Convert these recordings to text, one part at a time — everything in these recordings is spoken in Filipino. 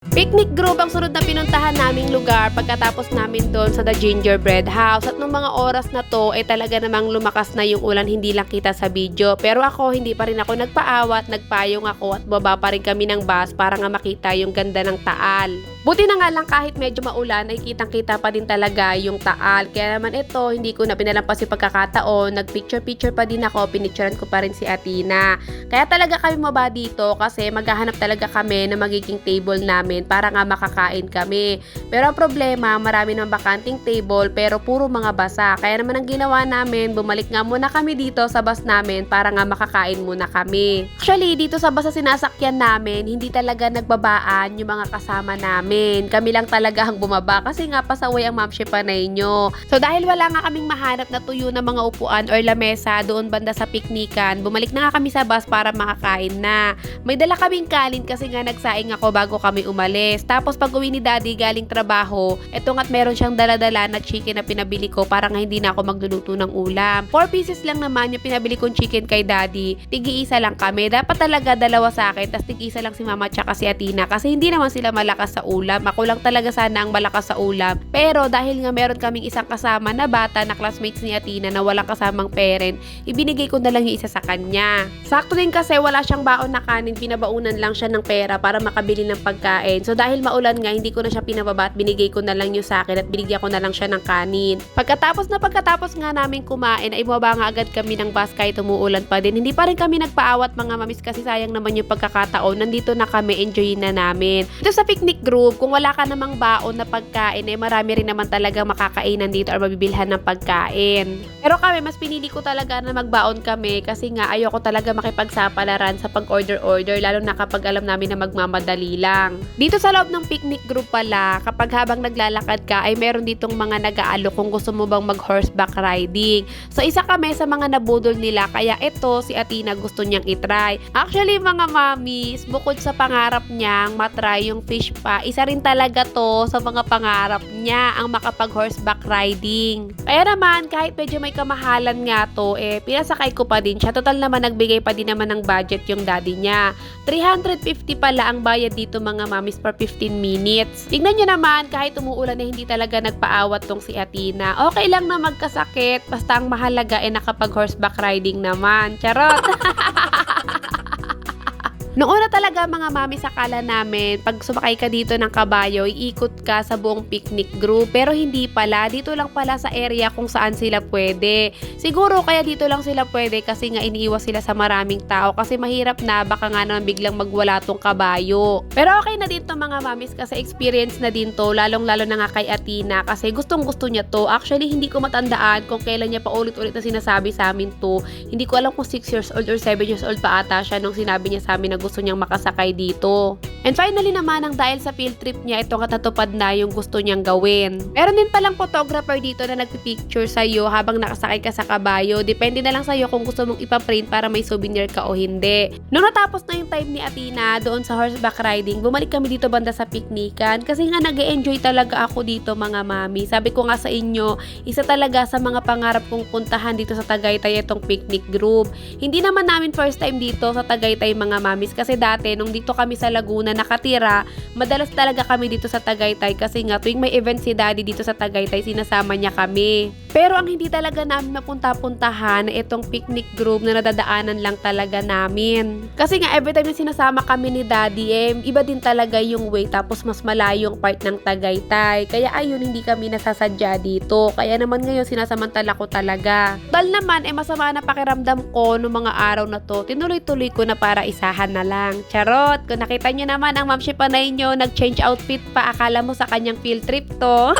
Picnic group ang sunod na pinuntahan naming lugar pagkatapos namin doon sa The Gingerbread House. At nung mga oras na to, talaga namang lumakas na yung ulan, hindi lang kita sa video. Pero ako, hindi pa rin ako nagpaawat, nagpayong ako at baba pa rin kami ng bus para nga makita yung ganda ng Taal. Buti na nga lang kahit medyo maulan, ay kitang-kita pa din talaga yung Taal. Kaya naman ito, hindi ko na pinalampas yung pagkakataon. Nagpicture-picture pa din ako, pinicturean ko pa rin si Athena. Kaya talaga kami maba dito kasi maghahanap talaga kami na magiging table namin para nga makakain kami. Pero ang problema, marami ng bakanting table pero puro mga basa. Kaya naman ang ginawa namin, bumalik nga muna kami dito sa bus namin para nga makakain muna kami. Actually, dito sa bus na sinasakyan namin, hindi talaga nagbabaan yung mga kasama namin. Kami lang talaga ang bumaba kasi nga pasaway ang mamshi panay nyo. So dahil wala nga kaming mahanap na tuyo na mga upuan or lamesa doon banda sa piknikan, bumalik na nga kami sa bus para makakain na. May dala kaming kanin kasi nga nagsaing ako bago kami umalis. Tapos pag uwi ni Daddy galing trabaho, etong at meron siyang dala-dala na chicken na pinabili ko para nga hindi na ako magluluto ng ulam. 4 pieces lang naman yung pinabili kong chicken kay Daddy. Tig-iisa lang kami. Dapat talaga dalawa sa akin, tas tig-isa lang si Mama tsaka si Athena kasi hindi naman sila malakas sa ulam. Ako lang talaga sana ang malakas sa ulam. Pero dahil nga meron kaming isang kasama na bata na classmates ni Athena na walang kasamang parent, ibinigay ko na lang yung isa sa kanya. Sakto din kasi wala siyang baon na kanin, pinabaunan lang siya ng pera para makabili ng pagkain. So dahil maulan nga, hindi ko na siya pinababa at binigay ko na lang yung sa akin at binigyan ko na lang siya ng kanin. Pagkatapos nga namin kumain ay bumaba nga agad kami ng bus kahit umuulan pa din. Hindi pa rin kami nagpaawat mga mamis kasi sayang naman yung pagkakataon. Nandito na kami, enjoyin na namin. Ito sa picnic group, kung wala ka namang baon na pagkain, marami rin naman talaga makakainan dito or mabibilhan ng pagkain. Pero kami, mas pinili ko talaga na magbaon kami kasi nga ayoko talaga makipagsapalaran sa pag-order-order lalo na kapag alam namin na magmamadali lang. Dito sa loob ng picnic group pala, kapag habang naglalakad ka ay meron ditong mga nag-aalok kung gusto mo bang mag-horseback riding. So isa kami sa mga nabudol nila kaya ito si Athena gusto niyang itry. Actually mga mamis, bukod sa pangarap niyang matry yung fish pa, isa rin talaga to sa mga pangarap niya ang makapag-horseback riding. Kaya naman kahit medyo may kamahalan nga to, pinasakay ko pa din siya. Total naman nagbigay pa din naman ng budget yung daddy niya. 350 pala ang bayad dito mga mamis per 15 minutes. Tignan nyo naman kahit umuulan na hindi talaga nagpaawat tong si Athena. Okay lang na magkasakit basta ang mahalaga nakapag-horseback riding naman. Charot! Noong una talaga mga mami, sakala namin pag sumakay ka dito ng kabayo, iikot ka sa buong picnic group. Pero hindi pala. Dito lang pala sa area kung saan sila pwede. Siguro kaya dito lang sila pwede kasi nga iniiwas sila sa maraming tao. Kasi mahirap na baka nga naman biglang magwala tong kabayo. Pero okay na din to mga mamis kasi experience na din to. Lalong-lalo na nga kay Athena kasi gustong-gusto niya to. Actually, hindi ko matandaan kung kailan niya pa ulit-ulit na sinasabi sa amin to. Hindi ko alam kung 6 years old or 7 years old pa ata siya nung sinabi niya sa amin na gusto niyang makasakay dito. And finally naman, ang dahil sa field trip niya, ito katatupad na yung gusto niyang gawin. Meron din palang photographer dito na nagpipicture sa'yo habang nakasakay ka sa kabayo. Depende na lang sa'yo kung gusto mong ipaprint para may souvenir ka o hindi. Nung natapos na yung time ni Athena doon sa horseback riding, bumalik kami dito banda sa piknikan kasi nga nag-e-enjoy talaga ako dito mga mami. Sabi ko nga sa inyo, isa talaga sa mga pangarap kong puntahan dito sa Tagaytay itong picnic group. Hindi naman namin first time dito sa Tagaytay mga mami kasi dati nung dito kami sa Laguna nakatira, madalas talaga kami dito sa Tagaytay kasi nga tuwing may event si Daddy dito sa Tagaytay, sinasama niya kami. Pero ang hindi talaga namin mapunta-puntahan itong picnic group na nadadaanan lang talaga namin. Kasi nga every time na sinasama kami ni Daddy, iba din talaga yung way tapos mas malayo yung part ng Tagaytay. Kaya ayun, hindi kami nasasadya dito. Kaya naman ngayon sinasamantala ko talaga. Dahil naman, masama na pakiramdam ko noong mga araw na to, tinuloy-tuloy ko na para isahan na lang. Charot! Kung nakita nyo naman ang mamshi panay nyo, nag-change outfit pa, akala mo sa kanyang field trip to.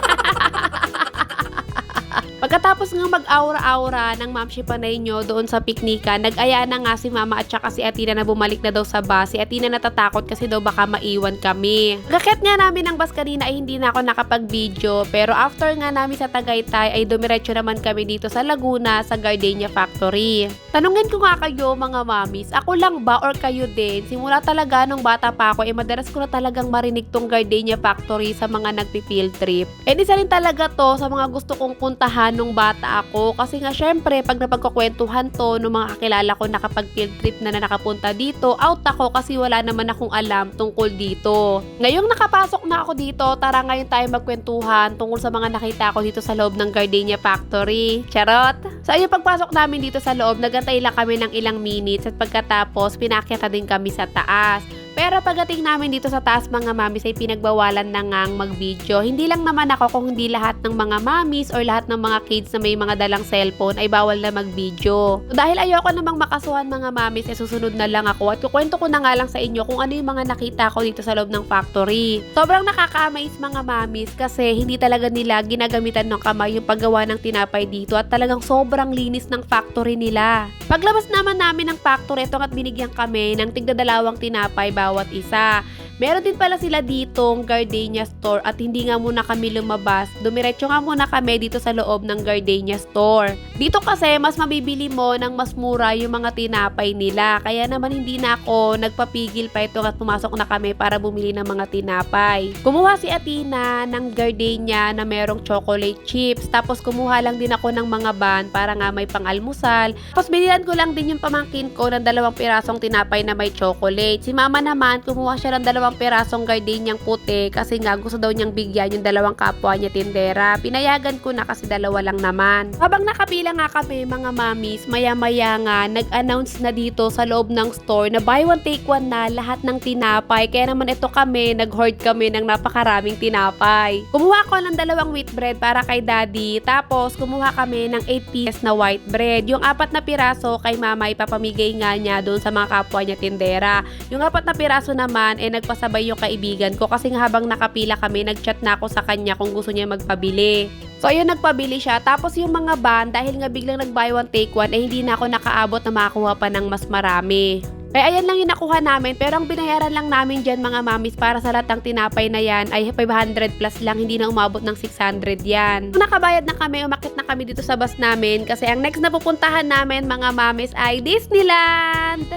Pagkatapos nga mag-aura-aura ng mamshi panay nyo doon sa piknika, nag-aya na nga si Mama at saka si Athena na bumalik na daw sa bus. Si Athena natatakot kasi daw baka maiwan kami. Pagkakit nga namin ng bus kanina ay hindi na ako nakapag-video, pero after nga namin sa Tagaytay ay dumiretso naman kami dito sa Laguna sa Gardenia Factory. Tanungin ko nga kayo mga mamis, ako lang ba or kayo din? Simula talaga nung bata pa ako, madalas ko na talagang marinig tong Gardenia Factory sa mga nagpi-field trip. Isa rin talaga to sa mga gusto kong puntahan nung bata ako. Kasi nga syempre, pag napagkukwentuhan to ng mga kakilala ko na kapag field trip na nakapunta dito, out ako kasi wala naman akong alam tungkol dito. Ngayong nakapasok na ako dito, tara ngayon tayo magkwentuhan tungkol sa mga nakita ko dito sa loob ng Gardenia Factory. Charot! So ayun, pagpasok namin dito sa loob, nagantay lang kami ng ilang minutes at pagkatapos, pinakyata din kami sa taas. Pero pagdating namin dito sa taas mga mamis ay pinagbawalan na ngang mag-video. Hindi lang naman ako kung hindi lahat ng mga mamis or lahat ng mga kids na may mga dalang cellphone ay bawal na mag-video. So, dahil ayoko namang makasuhan mga mamis, susunod na lang ako at kukwento ko na nga lang sa inyo kung ano yung mga nakita ko dito sa loob ng factory. Sobrang nakaka-amaze mga mamis kasi hindi talaga nila ginagamitan ng kamay yung paggawa ng tinapay dito at talagang sobrang linis ng factory nila. Paglabas naman namin ng factory, ito at binigyan kami ng tigdadalawang tinapay bawat isa. Meron din pala sila ditong Gardenia Store at hindi nga muna kami lumabas. Dumiretso nga muna kami dito sa loob ng Gardenia Store. Dito kasi mas mabibili mo ng mas mura yung mga tinapay nila. Kaya naman hindi na ako nagpapigil pa ito at pumasok na kami para bumili ng mga tinapay. Kumuha si Athena ng Gardenia na merong chocolate chips. Tapos kumuha lang din ako ng mga ban para nga may pang-almusal. Tapos bilihan ko lang din yung pamangkin ko ng 2 pirasong tinapay na may chocolate. Si mama naman kumuha siya ng 2 pirasong Gardeniang puti kasi nga gusto daw niyang bigyan yung 2 kapwa niya tindera. Pinayagan ko na kasi 2 lang naman. Habang nakapila nga kami mga mamis, maya-maya nga nag-announce na dito sa loob ng store na buy one take one na lahat ng tinapay. Kaya naman ito kami, nag-hoard kami ng napakaraming tinapay. Kumuha ko ng 2 wheat bread para kay daddy. Tapos kumuha kami ng 8 pieces na white bread. Yung 4 na piraso kay mama ipapamigay nga niya doon sa mga kapwa niya tindera. Yung 4 na piraso naman nagpasabay yung kaibigan ko kasi nga habang nakapila kami, nagchat na ako sa kanya kung gusto niya magpabili. So ayun, nagpabili siya. Tapos yung mga ban, dahil nga biglang nag-buy one take one, hindi na ako nakaabot na makakuha pa ng mas marami. Kaya ayan lang yung nakuha namin, pero ang binayaran lang namin dyan mga mamis para sa lahat ng tinapay na yan ay 500 plus lang, hindi na umabot ng 600 yan. Kung nakabayad na kami, umakit na kami dito sa bus namin kasi ang next na pupuntahan namin mga mamis ay Disneyland!